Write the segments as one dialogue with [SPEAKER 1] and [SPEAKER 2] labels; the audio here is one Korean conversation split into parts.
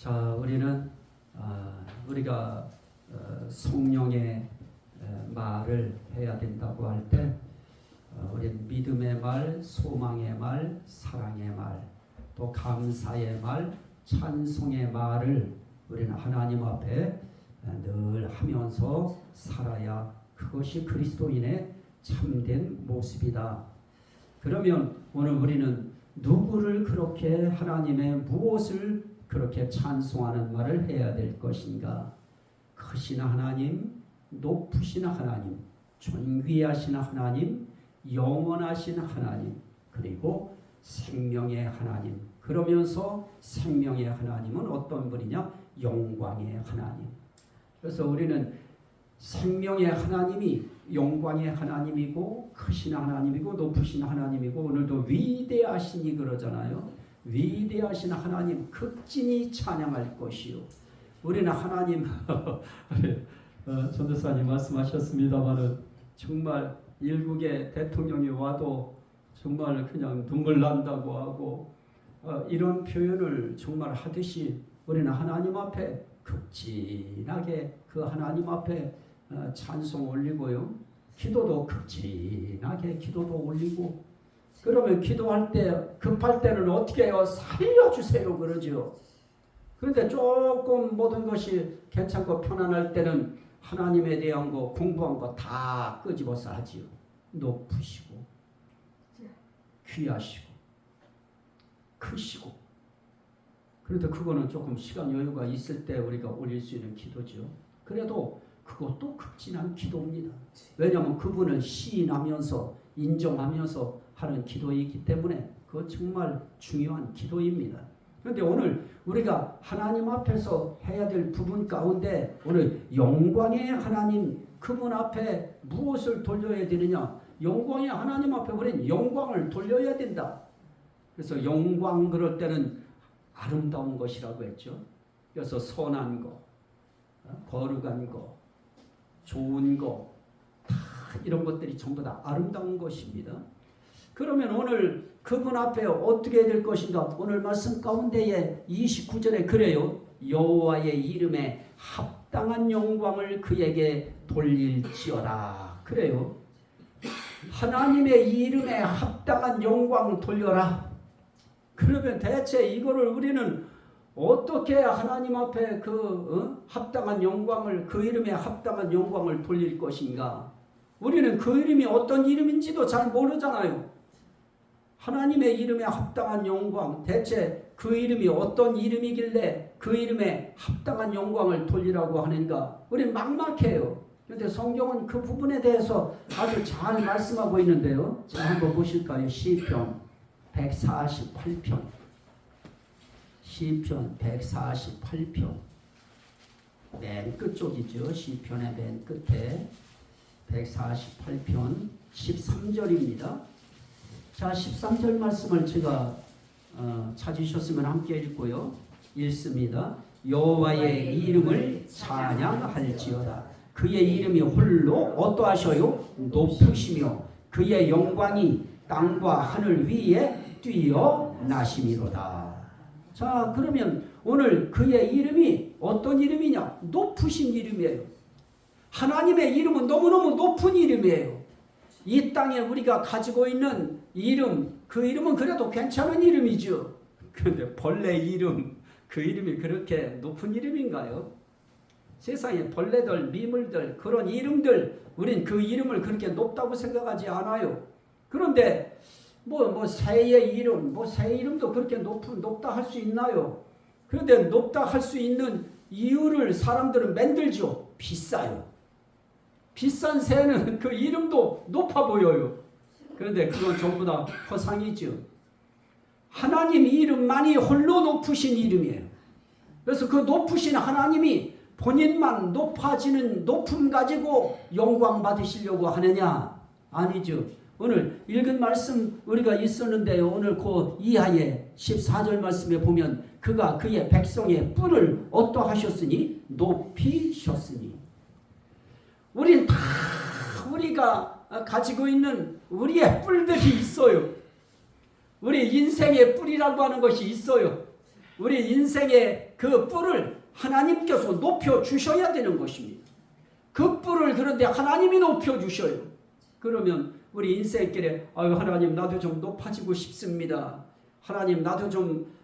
[SPEAKER 1] 자, 우리는 우리가 성령의 말을 해야 된다고 할 때 우리는 믿음의 말, 소망의 말, 사랑의 말, 또 감사의 말, 찬송의 말을 우리는 하나님 앞에 늘 하면서 살아야 그것이 그리스도인의 참된 모습이다. 그러면 오늘 우리는 누구를 그렇게 하나님의 무엇을 그렇게 찬송하는 말을 해야 될 것인가? 크신 하나님, 높으신 하나님, 존귀하신 하나님, 영원하신 하나님, 그리고 생명의 하나님. 그러면서 생명의 하나님은 어떤 분이냐? 영광의 하나님. 그래서 우리는 생명의 하나님이 영광의 하나님이고 크신 하나님이고 높으신 하나님이고 오늘도 위대하시니 그러잖아요. 위대하신 하나님 극진히 찬양할 것이요. 우리는 하나님 전도사님 말씀하셨습니다마는 정말 일국의 대통령이 와도 정말 그냥 눈물 난다고 하고 이런 표현을 정말 하듯이 우리는 하나님 앞에 극진하게 그 하나님 앞에 찬송 올리고요. 기도도 극진하게 기도도 올리고 그러면 기도할 때 급할 때는 어떻게 해요? 살려주세요 그러죠. 그런데 조금 모든 것이 괜찮고 편안할 때는 하나님에 대한 거 공부한 거 다 끄집어서 하지요. 높으시고 귀하시고 크시고. 그런데 그거는 조금 시간 여유가 있을 때 우리가 올릴 수 있는 기도죠. 그래도 그것도 극진한 기도입니다. 왜냐하면 그분을 시인하면서 인정하면서 하는 기도이기 때문에 그거 정말 중요한 기도입니다. 그런데 오늘 우리가 하나님 앞에서 해야 될 부분 가운데 오늘 영광의 하나님 그분 앞에 무엇을 돌려야 되느냐? 영광의 하나님 앞에 우리는 영광을 돌려야 된다. 그래서 영광 그럴 때는 아름다운 것이라고 했죠. 그래서 선한 거, 거룩한 거, 좋은 거, 다 이런 것들이 전부 다 아름다운 것입니다. 그러면 오늘 그분 앞에 어떻게 해야 될 것인가? 오늘 말씀 가운데에 29절에 그래요. 여호와의 이름에 합당한 영광을 그에게 돌릴지어다. 그래요. 하나님의 이름에 합당한 영광을 돌려라. 그러면 대체 이거를 우리는 어떻게 하나님 앞에 합당한 영광을 그 이름에 합당한 영광을 돌릴 것인가? 우리는 그 이름이 어떤 이름인지도 잘 모르잖아요. 하나님의 이름에 합당한 영광, 대체 그 이름이 어떤 이름이길래 그 이름에 합당한 영광을 돌리라고 하는가? 우리는 막막해요. 그런데 성경은 그 부분에 대해서 아주 잘 말씀하고 있는데요. 자, 한번 보실까요? 시편 148편. 시편 148편. 맨 끝쪽이죠. 시편의 맨 끝에 148편 13절입니다. 자, 13절 말씀을 제가 찾으셨으면 함께 읽고요. 읽습니다. 여호와의 이름을 찬양할지어다. 그의 이름이 홀로 어떠하셔요? 높으시며 그의 영광이 땅과 하늘 위에 뛰어나심이로다. 자, 그러면 오늘 그의 이름이 어떤 이름이냐? 높으신 이름이에요. 하나님의 이름은 너무너무 높은 이름이에요. 이 땅에 우리가 가지고 있는 이름, 그 이름은 그래도 괜찮은 이름이죠. 그런데 벌레 이름, 그 이름이 그렇게 높은 이름인가요? 세상에 벌레들, 미물들, 그런 이름들, 우린 그 이름을 그렇게 높다고 생각하지 않아요. 그런데 새의 이름, 새 이름도 그렇게 높다 할 수 있나요? 그런데 높다 할 수 있는 이유를 사람들은 만들죠. 비싸요. 비싼 새는 그 이름도 높아 보여요. 그런데 그건 전부 다 허상이죠. 하나님 이름만이 홀로 높으신 이름이에요. 그래서 그 높으신 하나님이 본인만 높아지는 높음 가지고 영광 받으시려고 하느냐? 아니죠. 오늘 읽은 말씀 우리가 있었는데요. 오늘 그 이하에 14절 말씀에 보면 그가 그의 백성의 뿔을 어떠하셨으니? 높이셨으니. 우린 다 우리가 가지고 있는 우리의 뿔들이 있어요. 우리 인생의 뿔이라고 하는 것이 있어요. 우리 인생의 그 뿔을 하나님께서 높여 주셔야 되는 것입니다. 그 뿔을 그런데 하나님이 높여 주셔요. 그러면 우리 인생길에 아유 하나님 나도 좀 높아지고 싶습니다. 하나님 나도 좀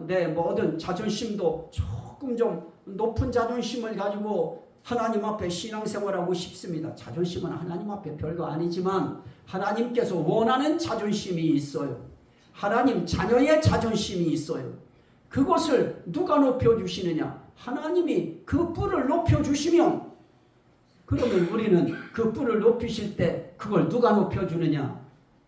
[SPEAKER 1] 내 모든 자존심도 조금 좀 높은 자존심을 가지고 하나님 앞에 신앙생활하고 싶습니다. 자존심은 하나님 앞에 별거 아니지만 하나님께서 원하는 자존심이 있어요. 하나님 자녀의 자존심이 있어요. 그것을 누가 높여주시느냐? 하나님이 그 뿔을 높여주시면 그러면 우리는 그 뿔을 높이실 때 그걸 누가 높여주느냐?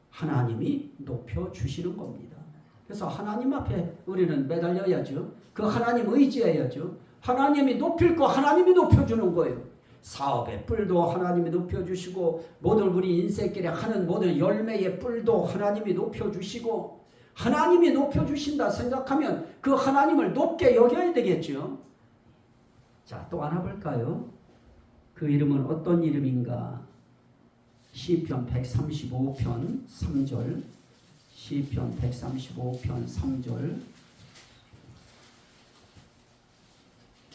[SPEAKER 1] 하나님이 높여주시는 겁니다. 그래서 하나님 앞에 우리는 매달려야죠. 그 하나님 의지해야죠. 하나님이 높일 거 하나님이 높여주는 거예요. 사업의 뿔도 하나님이 높여주시고 모든 우리 인생길에 하는 모든 열매의 뿔도 하나님이 높여주시고 하나님이 높여주신다 생각하면 그 하나님을 높게 여겨야 되겠죠. 자, 또 하나 볼까요? 그 이름은 어떤 이름인가? 시편 135편 3절 시편 135편 3절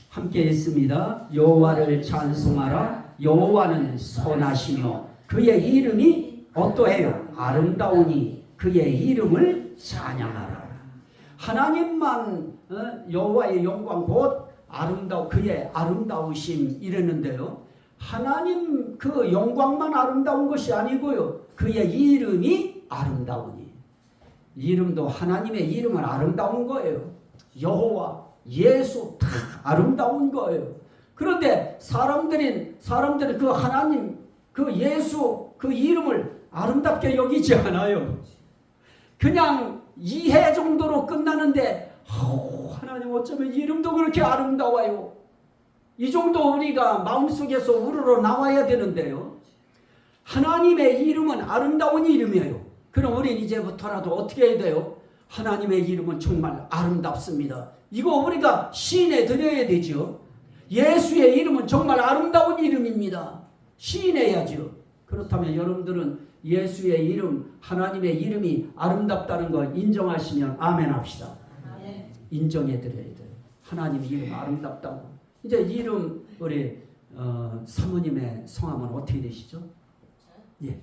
[SPEAKER 1] 함께 읽습니다. 여호와를 찬송하라. 여호와는 선하시며 그의 이름이 어떠해요? 아름다우니 그의 이름을 찬양하라. 하나님만 여호와의 영광 곧 그의 아름다우심 이랬는데요. 하나님 그 영광만 아름다운 것이 아니고요. 그의 이름이 아름다우니. 이름도 하나님의 이름은 아름다운 거예요. 여호와, 예수 다 아름다운 거예요. 그런데 사람들은 그 하나님, 그 예수, 그 이름을 아름답게 여기지 않아요. 그냥 이해 정도로 끝나는데 하나님 어쩌면 이름도 그렇게 아름다워요. 이 정도 우리가 마음속에서 우러러 나와야 되는데요. 하나님의 이름은 아름다운 이름이에요. 그럼 우리는 이제부터라도 어떻게 해야 돼요? 하나님의 이름은 정말 아름답습니다. 이거 우리가 시인해 드려야 되죠. 예수의 이름은 정말 아름다운 이름입니다. 시인해야죠. 그렇다면 여러분들은 예수의 이름, 하나님의 이름이 아름답다는 걸 인정하시면 아멘 합시다. 인정해 드려야 돼요. 하나님 이름 아름답다고. 이제 이름 우리 사모님의 성함은 어떻게 되시죠? 예.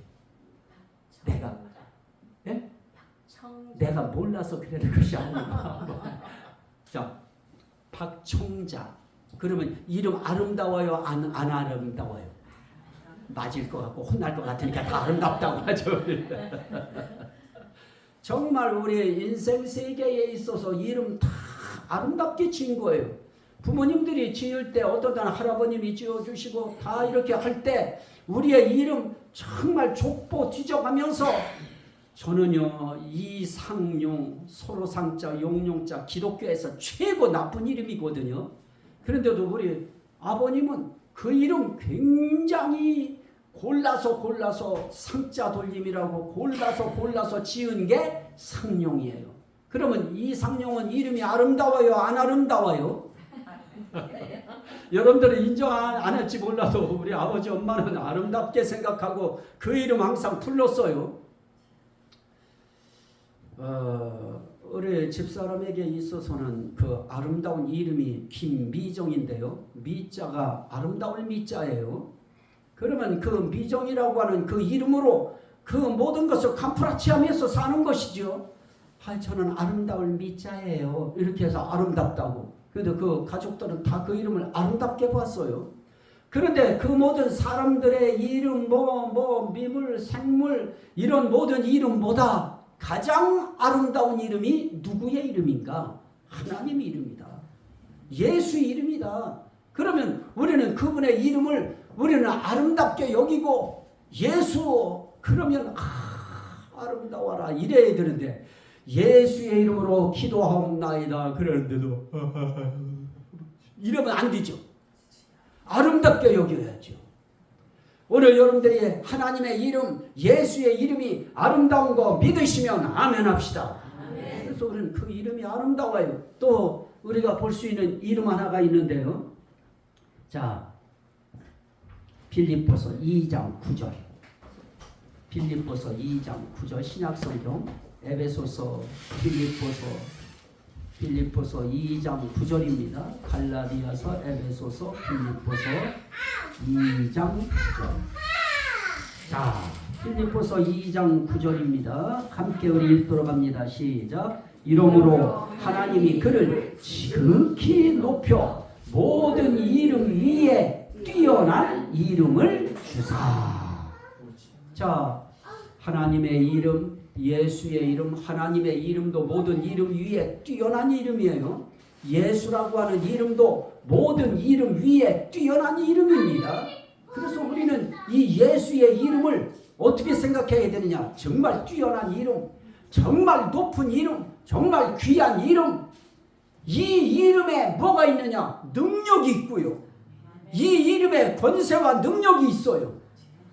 [SPEAKER 1] 내가 몰라서 그러는 것이 아니라 자, 박청자. 그러면 이름 아름다워요? 안 아름다워요? 맞을 것 같고 혼날 것 같으니까 다 아름답다고 하죠. 정말 우리 인생 세계에 있어서 이름 다 아름답게 지은 거예요. 부모님들이 지을 때 어떤 할아버님이 지어주시고 다 이렇게 할 때 우리의 이름 정말 족보 뒤져가면서 저는요 이상용 소로상자 용용자 기독교에서 최고 나쁜 이름이거든요. 그런데도 우리 아버님은 그 이름 굉장히 골라서 상자 돌림이라고 골라서 지은 게 상용이에요. 그러면 이 상용은 이름이 아름다워요? 안 아름다워요? 여러분들은 인정 안 할지 몰라도 우리 아버지 엄마는 아름답게 생각하고 그 이름 항상 불렀어요. 우리 집사람에게 있어서는 그 아름다운 이름이 김미정인데요. 미자가 아름다울 미자예요. 그러면 그 미정이라고 하는 그 이름으로 그 모든 것을 감프라치하면서 사는 것이죠. 저는 아름다울 미자예요. 이렇게 해서 아름답다고. 그래도 그 가족들은 다 그 이름을 아름답게 봤어요. 그런데 그 모든 사람들의 이름, 미물, 생물 이런 모든 이름보다 가장 아름다운 이름이 누구의 이름인가? 하나님의 이름이다. 예수의 이름이다. 그러면 우리는 그분의 이름을 우리는 아름답게 여기고 예수 그러면 아름다워라 이래야 되는데 예수의 이름으로 기도하옵나이다 그러는데도 이러면 안 되죠. 아름답게 여겨야죠. 오늘 여러분들이 하나님의 이름 예수의 이름이 아름다운 거 믿으시면 아멘 합시다. 아멘. 그래서 우리는 그 이름이 아름다워요. 또 우리가 볼 수 있는 이름 하나가 있는데요. 자, 빌립보서 2장 9절 빌립보서 2장 9절 신약성경 에베소서 빌립보서 빌립보서 2장 9절입니다. 갈라디아서, 에베소서, 빌립보서 2장 9절. 자, 빌립보서 2장 9절입니다. 함께 우리 읽도록 합니다. 시작. 이러므로 하나님이 그를 지극히 높여 모든 이름 위에 뛰어난 이름을 주사. 자, 하나님의 이름, 예수의 이름, 하나님의 이름도 모든 이름 위에 뛰어난 이름이에요. 예수라고 하는 이름도 모든 이름 위에 뛰어난 이름입니다. 그래서 우리는 이 예수의 이름을 어떻게 생각해야 되느냐? 정말 뛰어난 이름, 정말 높은 이름, 정말 귀한 이름. 이 이름에 뭐가 있느냐? 능력이 있고요. 이 이름에 권세와 능력이 있어요.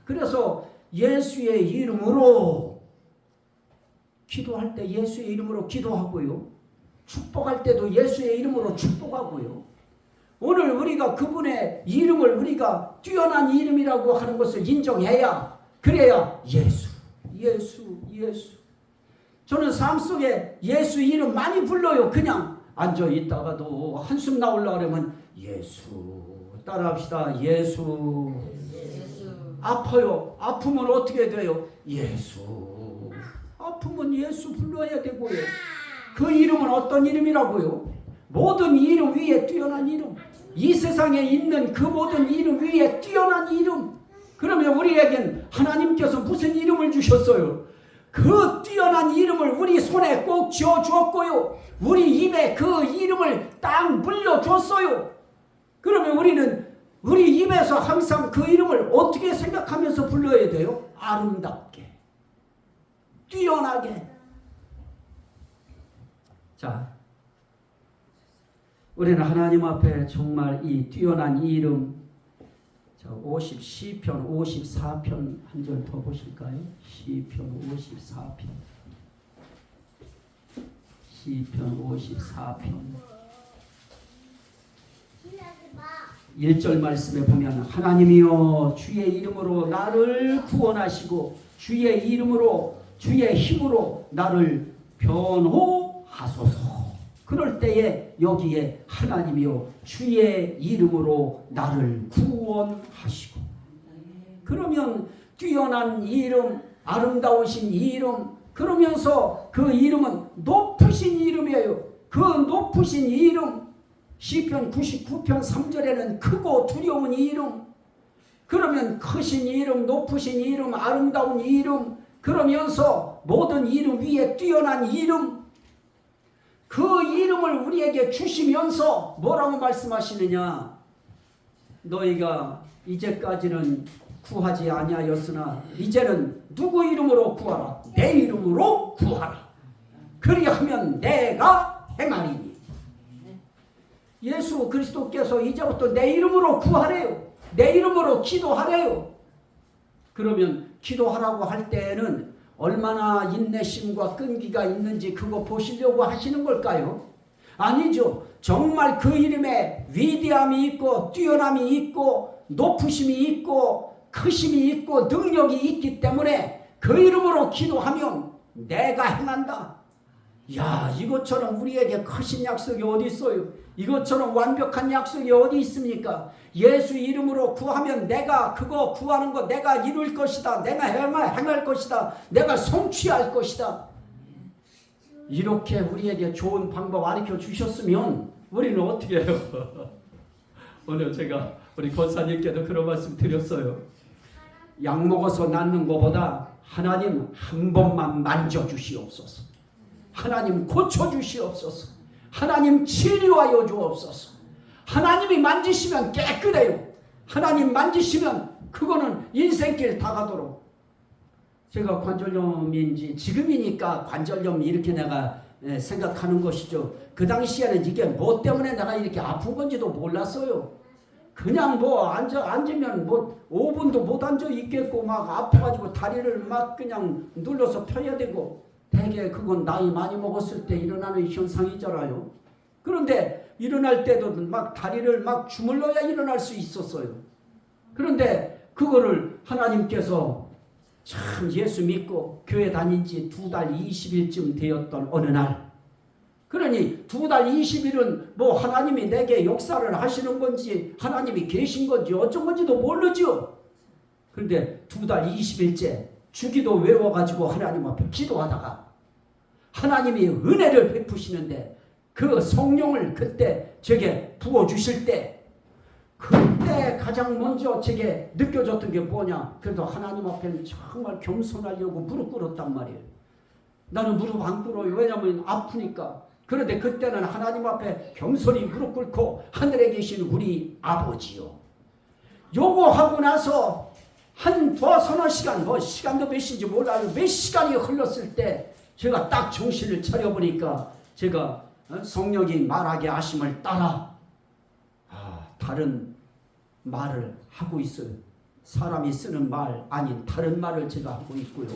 [SPEAKER 1] 그래서 예수의 이름으로 기도할 때 예수의 이름으로 기도하고요. 축복할 때도 예수의 이름으로 축복하고요. 오늘 우리가 그분의 이름을 우리가 뛰어난 이름이라고 하는 것을 인정해야, 그래야 예수, 예수, 예수. 저는 삶 속에 예수 이름 많이 불러요. 그냥 앉아 있다가도 한숨 나오려고 그러면 예수. 따라합시다. 예수. 아파요. 아프면 어떻게 돼요? 예수. 아프면 예수 불러야 되고요. 그 이름은 어떤 이름이라고요? 모든 이름 위에 뛰어난 이름. 이 세상에 있는 그 모든 이름 위에 뛰어난 이름. 그러면 우리에겐 하나님께서 무슨 이름을 주셨어요? 그 뛰어난 이름을 우리 손에 꼭 쥐어주었고요. 우리 입에 그 이름을 딱 물려줬어요. 그러면 우리는 우리 입에서 항상 그 이름을 어떻게 생각하면서 불러야 돼요? 아름답게, 뛰어나게. 자, 우리는 하나님 앞에 정말 이 뛰어난 이 이름, 자, 시편 54편 한 절 더 보실까요? 시편 54편. 시편 54편. 1절 말씀에 보면 하나님이여 주의 이름으로 나를 구원하시고 주의 이름으로 주의 힘으로 나를 변호하소서. 그럴 때에 여기에 하나님이여 주의 이름으로 나를 구원하시고. 그러면 뛰어난 이름, 아름다우신 이름, 그러면서 그 이름은 높으신 이름이에요. 그 높으신 이름, 시편 99편 3절에는 크고 두려운 이름, 그러면 크신 이름, 높으신 이름, 아름다운 이름, 그러면서 모든 이름 위에 뛰어난 이름, 그 이름을 우리에게 주시면서 뭐라고 말씀하시느냐? 너희가 이제까지는 구하지 아니하였으나 이제는 누구 이름으로 구하라? 내 이름으로 구하라. 그리하면 내가 행하리니. 예수 그리스도께서 이제부터 내 이름으로 구하래요. 내 이름으로 기도하래요. 그러면 기도하라고 할 때에는 얼마나 인내심과 끈기가 있는지 그거 보시려고 하시는 걸까요? 아니죠. 정말 그 이름에 위대함이 있고 뛰어남이 있고 높으심이 있고 크심이 있고 능력이 있기 때문에 그 이름으로 기도하면 내가 행한다. 야, 이것처럼 우리에게 크신 약속이 어디 있어요? 이것처럼 완벽한 약속이 어디 있습니까? 예수 이름으로 구하면 내가 그거 구하는 거 내가 이룰 것이다. 내가 행할 것이다. 내가 성취할 것이다. 이렇게 우리에게 좋은 방법 가르쳐 주셨으면 우리는 어떻게 해요? 오늘 제가 우리 권사님께도 그런 말씀 드렸어요. 약 먹어서 낫는 것보다 하나님 한 번만 만져주시옵소서. 하나님 고쳐주시옵소서. 하나님 치료하여 주옵소서. 하나님이 만지시면 깨끗해요. 하나님 만지시면 그거는 인생길 다 가도록. 제가 관절염인지 지금이니까 관절염 이렇게 내가 생각하는 것이죠. 그 당시에는 이게 뭐 때문에 내가 이렇게 아픈 건지도 몰랐어요. 그냥 뭐 앉으면 뭐 5분도 못 앉아 있겠고 막 아파가지고 다리를 막 그냥 눌러서 펴야 되고, 대개 그건 나이 많이 먹었을 때 일어나는 현상이잖아요. 그런데 일어날 때도 막 다리를 막 주물러야 일어날 수 있었어요. 그런데 그거를 하나님께서 참 예수 믿고 교회 다닌 지 2달 20일쯤 되었던 어느 날 그러니 2달 20일은 뭐 하나님이 내게 역사를 하시는 건지 하나님이 계신 건지 어쩐 건지도 모르죠. 그런데 2달 20일째 주기도 외워가지고 하나님 앞에 기도하다가 하나님이 은혜를 베푸시는데 그 성령을 그때 제게 부어주실 때 그때 가장 먼저 제게 느껴졌던 게 뭐냐. 그래도 하나님 앞에는 정말 겸손하려고 무릎 꿇었단 말이에요. 나는 무릎 안 꿇어요. 왜냐하면 아프니까. 그런데 그때는 하나님 앞에 겸손히 무릎 꿇고 하늘에 계신 우리 아버지요. 요거 하고 나서 한 서너 시간, 뭐 시간도 몇 시인지 몰라요. 몇 시간이 흘렀을 때 제가 딱 정신을 차려보니까 제가 성령이 말하게 하심을 따라 다른 말을 하고 있어요. 사람이 쓰는 말 아닌 다른 말을 제가 하고 있고요.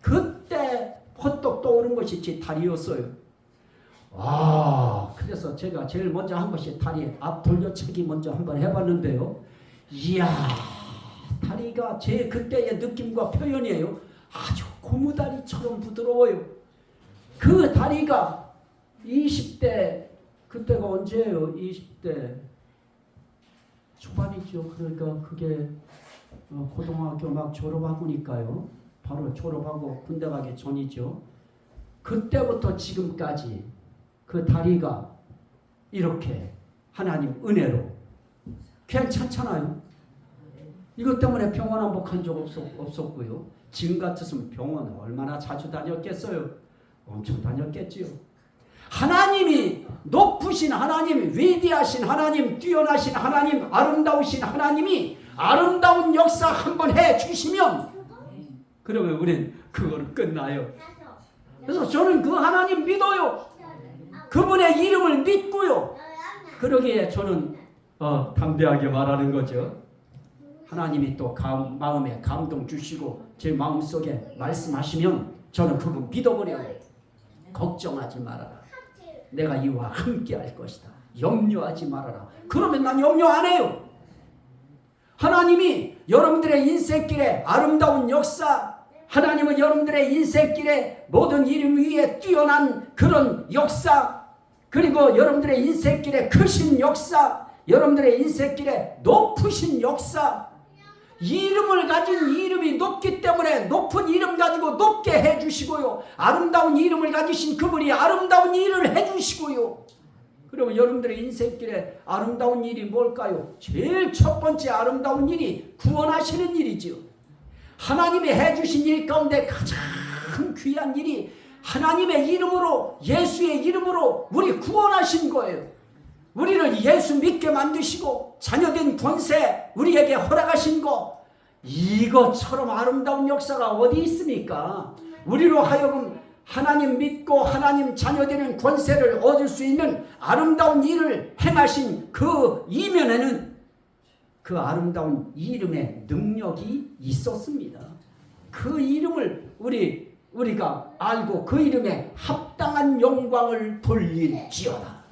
[SPEAKER 1] 그때 퍼떡 떠오른 것이 제 다리였어요. 그래서 제가 제일 먼저 한 것이 다리 앞 돌려차기 먼저 한번 해봤는데요. 이야, 다리가 제 그때의 느낌과 표현이에요. 아주 고무다리처럼 부드러워요. 그 다리가 20대, 그때가 언제예요? 20대 초반이죠. 그러니까 그게 고등학교 막 졸업하고니까요. 바로 졸업하고 군대 가기 전이죠. 그때부터 지금까지 그 다리가 이렇게 하나님 은혜로 괜찮잖아요. 이것 때문에 병원 안 복한 적 없었고요. 지금 같았으면 병원 얼마나 자주 다녔겠어요? 엄청 다녔겠지요. 하나님이 높으신 하나님, 위대하신 하나님, 뛰어나신 하나님, 아름다우신 하나님이 아름다운 역사 한번 해주시면 그러면 우린 그거로 끝나요. 그래서 저는 그 하나님 믿어요. 그분의 이름을 믿고요. 그러기에 저는 담대하게 말하는 거죠. 하나님이 또 마음에 감동 주시고 제 마음속에 말씀하시면 저는 그거 믿어버려요. 걱정하지 말아라. 내가 이와 함께 할 것이다. 염려하지 말아라. 그러면 난 염려 안 해요. 하나님이 여러분들의 인생길에 아름다운 역사, 하나님은 여러분들의 인생길에 모든 이름 위에 뛰어난 그런 역사, 그리고 여러분들의 인생길에 크신 역사, 여러분들의 인생길에 높으신 역사, 이름을 가진 이름이 높기 때문에 높은 이름 가지고 높게 해주시고요. 아름다운 이름을 가지신 그분이 아름다운 일을 해주시고요. 그러면 여러분들의 인생길에 아름다운 일이 뭘까요? 제일 첫 번째 아름다운 일이 구원하시는 일이지요. 하나님이 해주신 일 가운데 가장 귀한 일이 하나님의 이름으로, 예수의 이름으로 우리 구원하신 거예요. 우리를 예수 믿게 만드시고 자녀된 권세 우리에게 허락하신 거, 이것처럼 아름다운 역사가 어디 있습니까? 우리로 하여금 하나님 믿고 하나님 자녀되는 권세를 얻을 수 있는 아름다운 일을 행하신 그 이면에는 그 아름다운 이름의 능력이 있었습니다. 그 이름을 우리가 알고 그 이름에 합당한 영광을 돌릴지어다.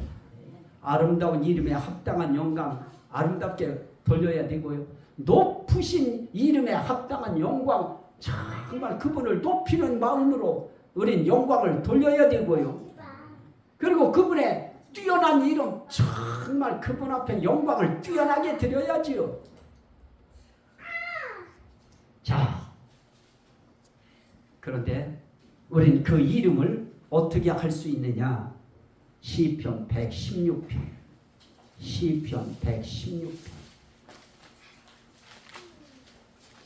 [SPEAKER 1] 아름다운 이름에 합당한 영광 아름답게 돌려야 되고요. 높으신 이름에 합당한 영광, 정말 그분을 높이는 마음으로 우린 영광을 돌려야 되고요. 그리고 그분의 뛰어난 이름, 정말 그분 앞에 영광을 뛰어나게 드려야지요. 자, 그런데 우린 그 이름을 어떻게 할 수 있느냐? 시편 116편, 시편 116편,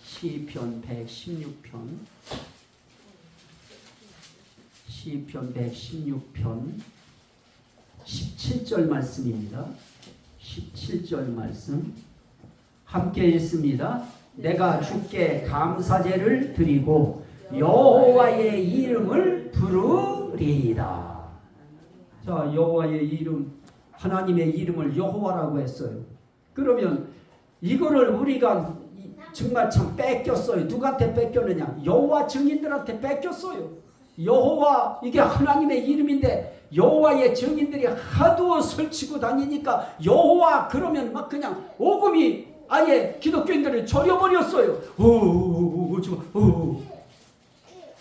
[SPEAKER 1] 시편 116편, 시편 116편 17절 말씀입니다. 17절 말씀 함께 읽습니다. 내가 주께 감사제를 드리고 여호와의 이름을 부르리이다. 자, 여호와의 이름, 하나님의 이름을 여호와라고 했어요. 그러면 이거를 우리가 정말 참 뺏겼어요. 누구한테 뺏겼느냐? 여호와 증인들한테 뺏겼어요. 여호와, 이게 하나님의 이름인데 여호와의 증인들이 하도 설치고 다니니까 여호와 그러면 막 그냥 오금이 아예 기독교인들을 절여버렸어요.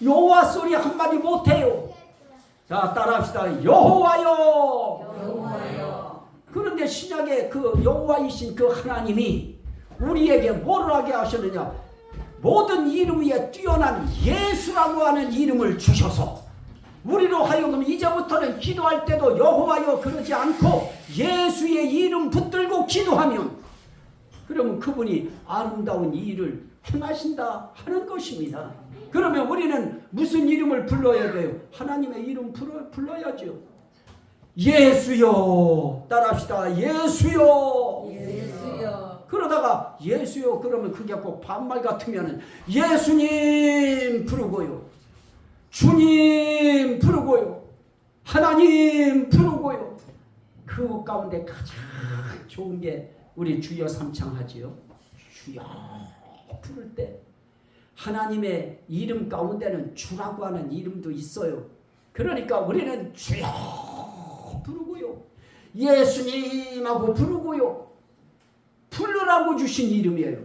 [SPEAKER 1] 여호와 소리 한마디 못해요. 자, 따라합시다. 여호와여.
[SPEAKER 2] 여호와여.
[SPEAKER 1] 그런데 신약의 그 여호와이신 그 하나님이 우리에게 뭐를 하게 하셨느냐? 모든 이름 위에 뛰어난 예수라고 하는 이름을 주셔서 우리로 하여금 이제부터는 기도할 때도 여호와여 그러지 않고 예수의 이름 붙들고 기도하면 그러면 그분이 아름다운 이 일을 행하신다 하는 것입니다. 그러면 우리는 무슨 이름을 불러야 돼요? 하나님의 이름 불러야죠. 예수요. 따라합시다. 예수요.
[SPEAKER 2] 예수여.
[SPEAKER 1] 그러다가 예수요 그러면 그게 꼭 반말 같으면은 예수님 부르고요, 주님 부르고요, 하나님 부르고요. 그 가운데 가장 좋은 게 우리 주여 삼창하지요. 주여 부를 때 하나님의 이름 가운데는 주라고 하는 이름도 있어요. 그러니까 우리는 주여 부르고요, 예수님하고 부르고요. 부르라고 주신 이름이에요.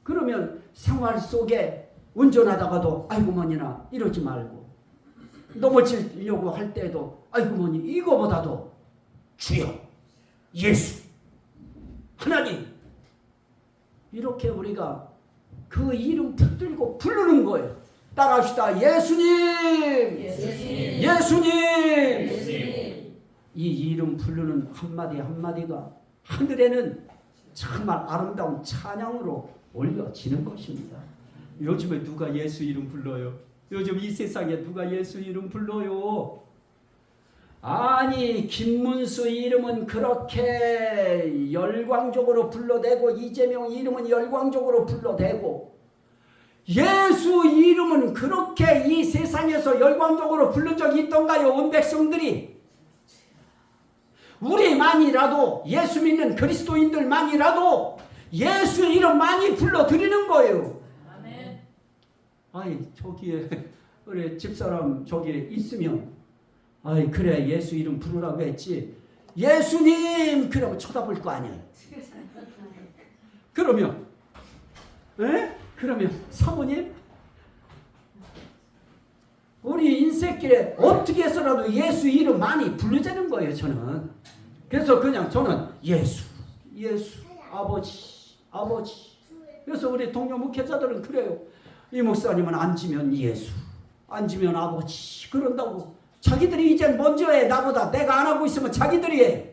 [SPEAKER 1] 그러면 생활 속에 운전하다가도 아이고 머니나 이러지 말고, 넘어지려고 할 때도 아이고 머니 이거보다도 주여, 예수, 하나님, 이렇게 우리가 그 이름 붙들고 부르는 거예요. 따라합시다. 예수님,
[SPEAKER 2] 예수님,
[SPEAKER 1] 예수님.
[SPEAKER 2] 예수님.
[SPEAKER 1] 이 이름 부르는 한마디 한마디가 하늘에는 정말 아름다운 찬양으로 올려지는 것입니다. 요즘에 누가 예수 이름 불러요? 요즘 이 세상에 누가 예수 이름 불러요? 아니, 김문수 이름은 그렇게 열광적으로 불러대고 이재명 이름은 열광적으로 불러대고 예수 이름은 그렇게 이 세상에서 열광적으로 부른 적이 있던가요? 온 백성들이. 우리만이라도, 예수 믿는 그리스도인들만이라도 예수 이름 많이 불러드리는 거예요.
[SPEAKER 2] 아멘.
[SPEAKER 1] 아이, 저기에 우리 집사람 저기 있으면 아이 그래 예수 이름 부르라고 했지, 예수님 그러면 쳐다볼 거 아니에요. 그러면 그러면 사모님 우리 인생길에 어떻게 해서라도 예수 이름 많이 부르자는 거예요. 저는 그래서 그냥 저는 예수 아버지. 그래서 우리 동료 목회자들은 그래요. 이 목사님은 앉으면 예수, 앉으면 아버지 그런다고. 자기들이 이젠 먼저 해. 나보다. 내가 안 하고 있으면 자기들이 해.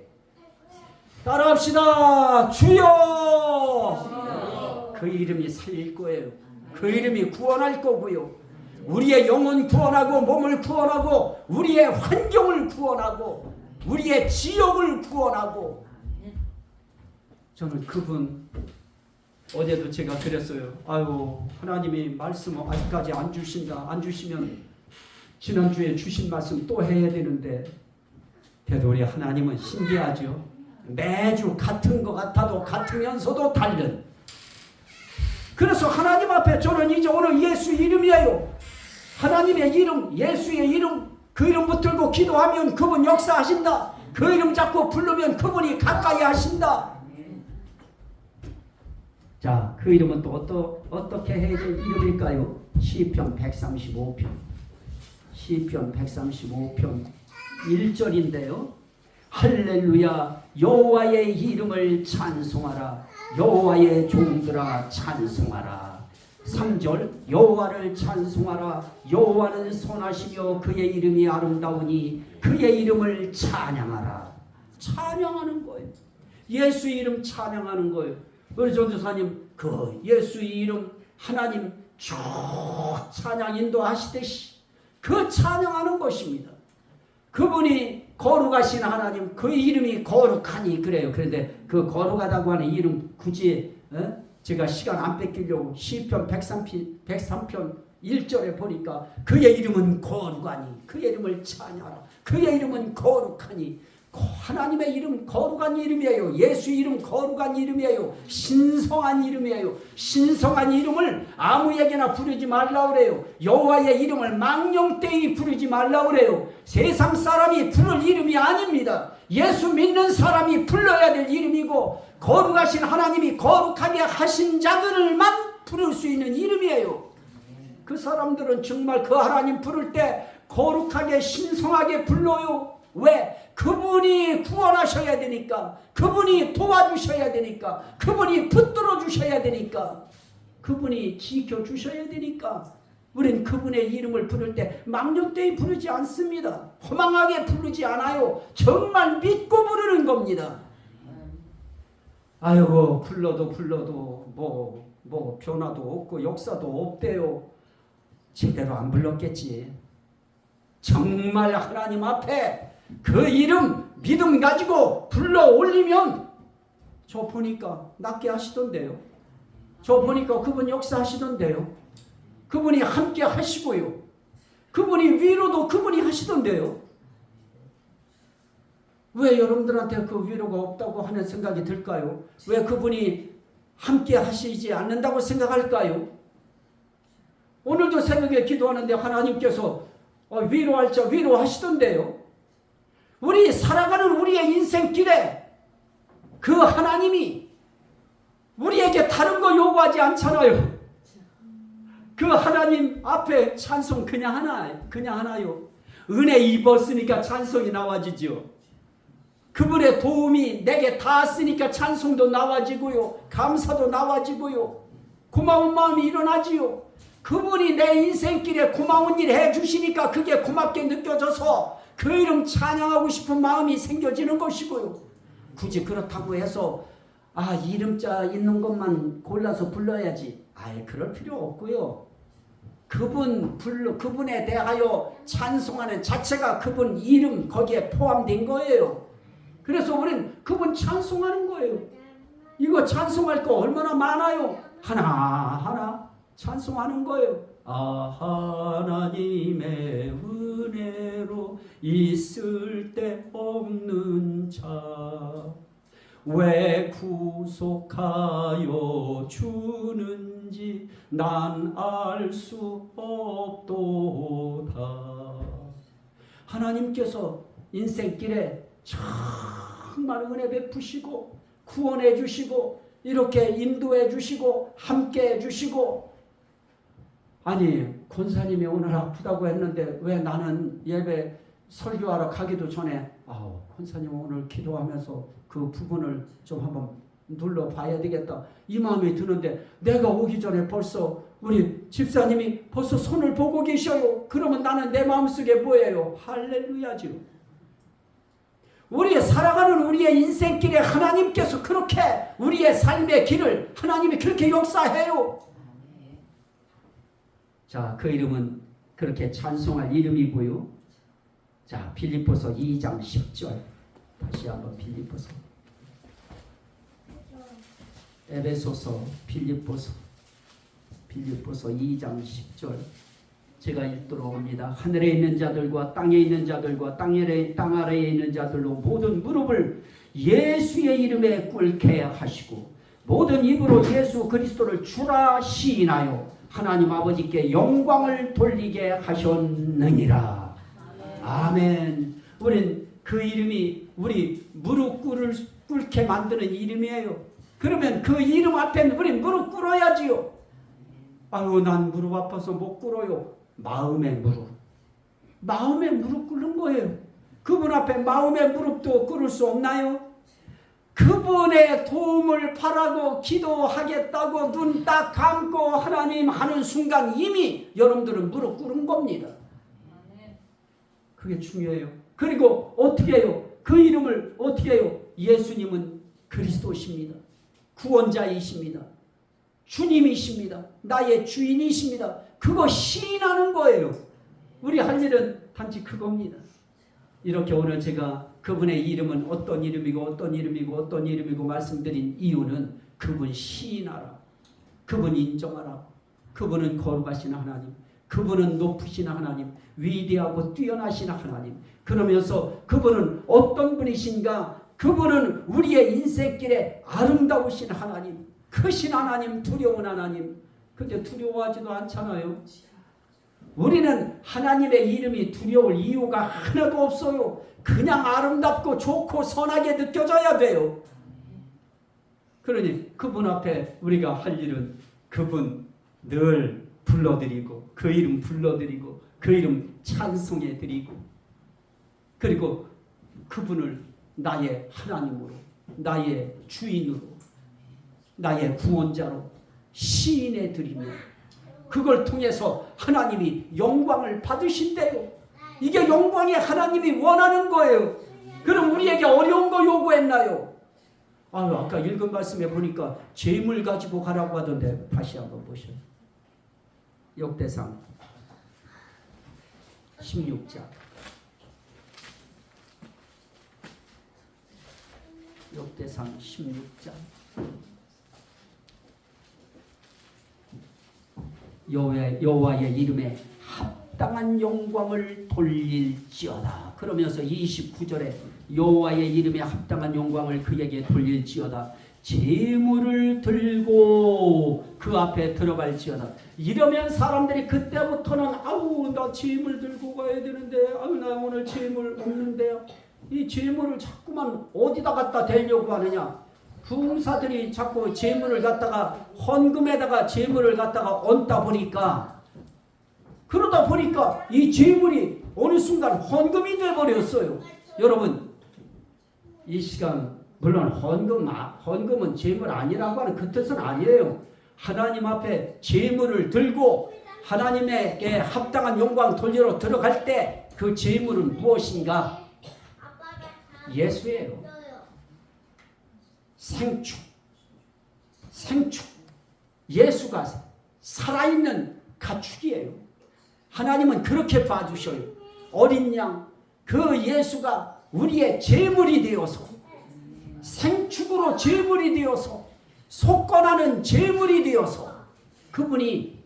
[SPEAKER 1] 따라합시다. 주여. 그 이름이 살릴 거예요. 그 이름이 구원할 거고요. 우리의 영혼 구원하고 몸을 구원하고 우리의 환경을 구원하고 우리의 지역을 구원하고. 저는 그분 어제도 제가 그랬어요. 아유, 하나님이 말씀을 아직까지 안 주신다. 안 주시면 지난주에 주신 말씀 또 해야 되는데, 그래도 우리 하나님은 신기하죠. 매주 같은 것 같아도 같으면서도 다른. 그래서 하나님 앞에 저는 이제 오늘 예수 이름이에요. 하나님의 이름, 예수의 이름, 그 이름 붙들고 기도하면 그분 역사하신다. 그 이름 잡고 부르면 그분이 가까이 하신다. 자, 그 이름은 또 어떻게 해야 될 이름일까요? 시편 135편 1절인데요. 할렐루야, 여호와의 이름을 찬송하라. 여호와의 종들아 찬송하라. 3절, 여호와를 찬송하라. 여호와는 선하시며 그의 이름이 아름다우니 그의 이름을 찬양하라. 찬양하는 거예요. 예수 이름 찬양하는 거예요. 우리 전도사님 그 예수 이름 하나님 쭉 찬양 인도하시듯이 그 찬양하는 것입니다. 그분이 거룩하신 하나님, 그 이름이 거룩하니 그래요. 그런데 그 거룩하다고 하는 이름 굳이 제가 시간 안 뺏기려고 시편 103편 1절에 보니까 그의 이름은 거룩하니 그의 이름을 찬양하라. 그의 이름은 거룩하니. 하나님의 이름 거룩한 이름이에요. 예수 이름 거룩한 이름이에요. 신성한 이름이에요. 신성한 이름을 아무에게나 부르지 말라 그래요. 여호와의 이름을 망령되이 부르지 말라 그래요. 세상 사람이 부를 이름이 아닙니다. 예수 믿는 사람이 불러야 될 이름이고 거룩하신 하나님이 거룩하게 하신 자들만 부를 수 있는 이름이에요. 그 사람들은 정말 그 하나님 부를 때 거룩하게 신성하게 불러요. 왜? 그분이 구원하셔야 되니까, 그분이 도와주셔야 되니까, 그분이 붙들어 주셔야 되니까, 그분이 지켜주셔야 되니까 우린 그분의 이름을 부를 때 망령되이 부르지 않습니다. 허망하게 부르지 않아요. 정말 믿고 부르는 겁니다. 아이고 불러도 뭐 변화도 없고 역사도 없대요. 제대로 안 불렀겠지. 정말 하나님 앞에 그 이름 믿음 가지고 불러 올리면 저 보니까 낫게 하시던데요. 저 보니까 그분 역사하시던데요. 그분이 함께 하시고요. 그분이 위로도 그분이 하시던데요. 왜 여러분들한테 그 위로가 없다고 하는 생각이 들까요? 왜 그분이 함께 하시지 않는다고 생각할까요? 오늘도 새벽에 기도하는데 하나님께서 위로할 자 위로하시던데요. 우리 살아가는 우리의 인생길에 그 하나님이 우리에게 다른 거 요구하지 않잖아요. 그 하나님 앞에 찬송 그냥 하나요. 은혜 입었으니까 찬송이 나와지죠. 그분의 도움이 내게 닿았으니까 찬송도 나와지고요. 감사도 나와지고요. 고마운 마음이 일어나지요. 그분이 내 인생길에 고마운 일 해주시니까 그게 고맙게 느껴져서 그 이름 찬양하고 싶은 마음이 생겨지는 것이고요. 굳이 그렇다고 해서 이름자 있는 것만 골라서 불러야지. 그럴 필요 없고요. 그분에 대하여 찬송하는 자체가 그분 이름 거기에 포함된 거예요. 그래서 우리는 그분 찬송하는 거예요. 이거 찬송할 거 얼마나 많아요. 하나하나 찬송하는 거예요. 하나님의 은혜로 있을 때 없는 자 왜 구속하여 주는지 난 알 수 없도다. 하나님께서 인생길에 정말 은혜 베푸시고 구원해 주시고 이렇게 인도해 주시고 함께 해 주시고, 권사님이 오늘 아프다고 했는데 왜 나는 예배 설교하러 가기도 전에 권사님 오늘 기도하면서 그 부분을 좀 한번 눌러봐야 되겠다 이 마음이 드는데, 내가 오기 전에 벌써 우리 집사님이 벌써 손을 보고 계셔요. 그러면 나는 내 마음속에 뭐예요? 할렐루야죠. 우리 살아가는 우리의 인생길에 하나님께서 그렇게 우리의 삶의 길을 하나님이 그렇게 역사해요. 자, 그 이름은 그렇게 찬송할 이름이고요. 자, 빌립보서 2장 10절 다시 한번 빌립보서, 에베소서, 빌립보서 2장 10절 제가 읽도록 합니다. 하늘에 있는 자들과 땅에 있는 자들과 땅 아래에 있는 자들로 모든 무릎을 예수의 이름에 꿇게 하시고 모든 입으로 예수 그리스도를 주라 시인하여 하나님 아버지께 영광을 돌리게 하셨느니라. 아멘. 우린 그 이름이 우리 무릎 꿇게 만드는 이름이에요. 그러면 그 이름 앞에는 우린 무릎 꿇어야지요. 난 무릎 아파서 못 꿇어요. 마음의 무릎 꿇는 거예요. 그분 앞에 마음의 무릎도 꿇을 수 없나요? 그분의 도움을 바라고 기도하겠다고 눈 딱 감고 하나님 하는 순간 이미 여러분들은 무릎 꿇은 겁니다. 그게 중요해요. 그리고 어떻게 해요? 그 이름을 어떻게 해요? 예수님은 그리스도십니다. 구원자이십니다. 주님이십니다. 나의 주인이십니다. 그거 시인하는 거예요. 우리 할 일은 단지 그겁니다. 이렇게 오늘 제가 그분의 이름은 어떤 이름이고 말씀드린 이유는 그분 시인하라, 그분 인정하라. 그분은 거룩하신 하나님, 그분은 높으신 하나님, 위대하고 뛰어나신 하나님. 그러면서 그분은 어떤 분이신가? 그분은 우리의 인생길에 아름다우신 하나님, 크신 하나님, 두려운 하나님. 근데 두려워하지도 않잖아요. 우리는 하나님의 이름이 두려울 이유가 하나도 없어요. 그냥 아름답고 좋고 선하게 느껴져야 돼요. 그러니 그분 앞에 우리가 할 일은 그분 늘 불러드리고 그 이름 불러드리고 그 이름 찬송해 드리고 그리고 그분을 나의 하나님으로 나의 주인으로 나의 구원자로 시인해 드리며 그걸 통해서 하나님이 영광을 받으신대요. 이게 영광이 하나님이 원하는 거예요. 그럼 우리에게 어려운 거 요구했나요? 아까 읽은 말씀에 보니까 재물 가지고 가라고 하던데 다시 한번 보셔요. 역대상 16장 역대상 16장 여호와의 이름에 합당한 영광을 돌릴지어다. 그러면서 29절에 여호와의 이름에 합당한 영광을 그에게 돌릴지어다. 제물을 들고 그 앞에 들어갈지어다. 이러면 사람들이 그때부터는 아우 나 제물 들고 가야 되는데 아우 나 오늘 제물 없는데요. 이 제물을 자꾸만 어디다 갖다 대려고 하느냐. 부흥사들이 자꾸 제물을 갖다가 헌금에다가 제물을 갖다가 얹다 보니까 그러다 보니까 이 제물이 어느 순간 헌금이 돼버렸어요. 여러분 이 시간 물론 헌금은 제물 아니라고 하는 그 뜻은 아니에요. 하나님 앞에 제물을 들고 하나님에게 합당한 영광 돌리러 들어갈 때 그 제물은 무엇인가? 예수예요. 생축. 예수가 살아있는 가축이에요. 하나님은 그렇게 봐주셔요. 어린 양, 그 예수가 우리의 제물이 되어서 생축으로 제물이 되어서 속건하는 제물이 되어서 그분이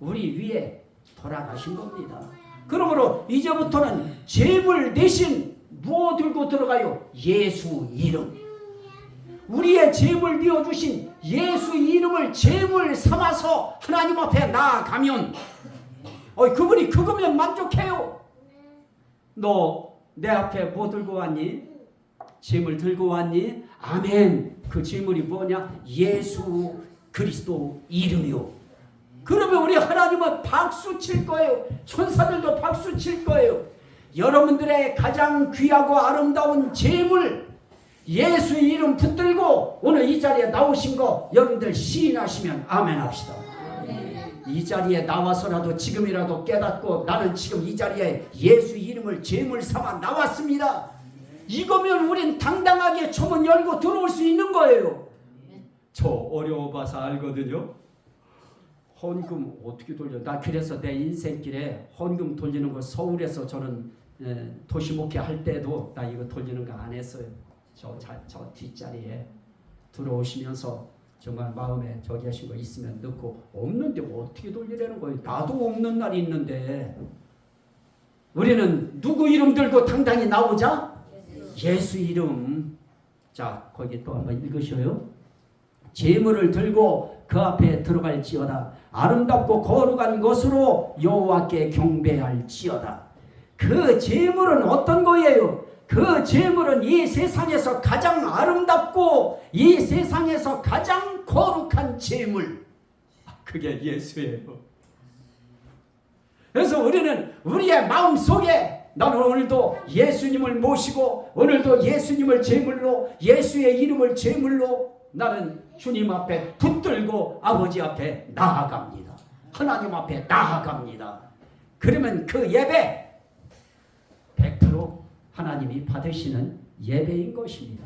[SPEAKER 1] 우리 위에 돌아가신 겁니다. 그러므로 이제부터는 제물 대신 무엇 들고 들어가요? 예수 이름. 우리의 제물 되어주신 예수 이름을 제물 삼아서 하나님 앞에 나아가면 그분이 그거면 만족해요. 너 내 앞에 뭐 들고 왔니? 제물 들고 왔니? 아멘. 그 제물이 뭐냐? 예수 그리스도 이름이요. 그러면 우리 하나님은 박수 칠 거예요. 천사들도 박수 칠 거예요. 여러분들의 가장 귀하고 아름다운 제물 예수 이름 붙들고 오늘 이 자리에 나오신 거 여러분들 시인하시면 아멘 합시다. 이 자리에 나와서라도 지금이라도 깨닫고 나는 지금 이 자리에 예수 이름을 제물 삼아 나왔습니다. 이거면 우린 당당하게 초문 열고 들어올 수 있는 거예요. 저 어려워봐서 알거든요. 헌금 어떻게 돌려? 나 그래서 내 인생길에 헌금 돌리는 거 서울에서 저는 도시목회 할 때도 나 이거 돌리는 거 안 했어요. 저 뒷자리에 들어오시면서 정말 마음에 저기 하신 거 있으면 넣고 없는데 어떻게 돌리라는 거예요? 나도 없는 날이 있는데 우리는 누구 이름 들고 당당히 나오자? 예수 이름. 자 거기 또 한번 읽으셔요. 제물을 들고 그 앞에 들어갈지어다. 아름답고 거룩한 것으로 여호와께 경배할지어다. 그 제물은 어떤 거예요? 그 제물은 이 세상에서 가장 아름답고 이 세상에서 가장 거룩한 제물. 그게 예수예요. 그래서 우리는 우리의 마음속에 나는 오늘도 예수님을 모시고 오늘도 예수님을 제물로 예수의 이름을 제물로 나는 주님 앞에 붙들고 아버지 앞에 나아갑니다. 하나님 앞에 나아갑니다. 그러면 그 예배 100% 하나님이 받으시는 예배인 것입니다.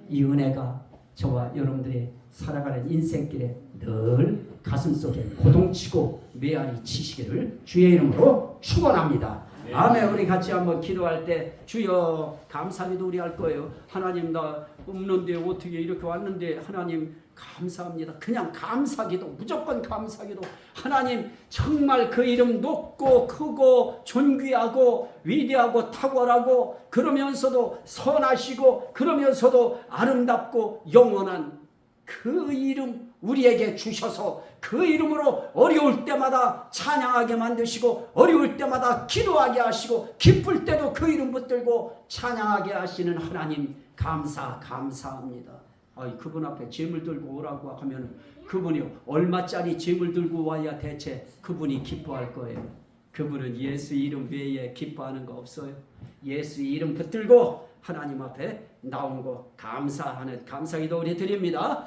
[SPEAKER 1] 이 은혜가 저와 여러분들의 살아가는 인생길에 늘 가슴속에 고동치고 메아리 치시기를 주의 이름으로 축원합니다. 네. 아멘. 우리 같이 한번 기도할 때 주여 감사기도 우리 할 거예요. 하나님 나 없는데 어떻게 이렇게 왔는데 하나님 감사합니다. 그냥 감사기도 무조건 감사기도. 하나님 정말 그 이름 높고 크고 존귀하고 위대하고 탁월하고 그러면서도 선하시고 그러면서도 아름답고 영원한 그 이름 우리에게 주셔서 그 이름으로 어려울 때마다 찬양하게 만드시고 어려울 때마다 기도하게 하시고 기쁠 때도 그 이름 붙들고 찬양하게 하시는 하나님 감사합니다. 그분 앞에 재물 들고 오라고 하면 그분이 얼마짜리 재물 들고 와야 대체 그분이 기뻐할 거예요. 그분은 예수 이름 외에 기뻐하는 거 없어요. 예수 이름 붙들고 하나님 앞에 나온 거 감사하는 감사기도 우리 드립니다.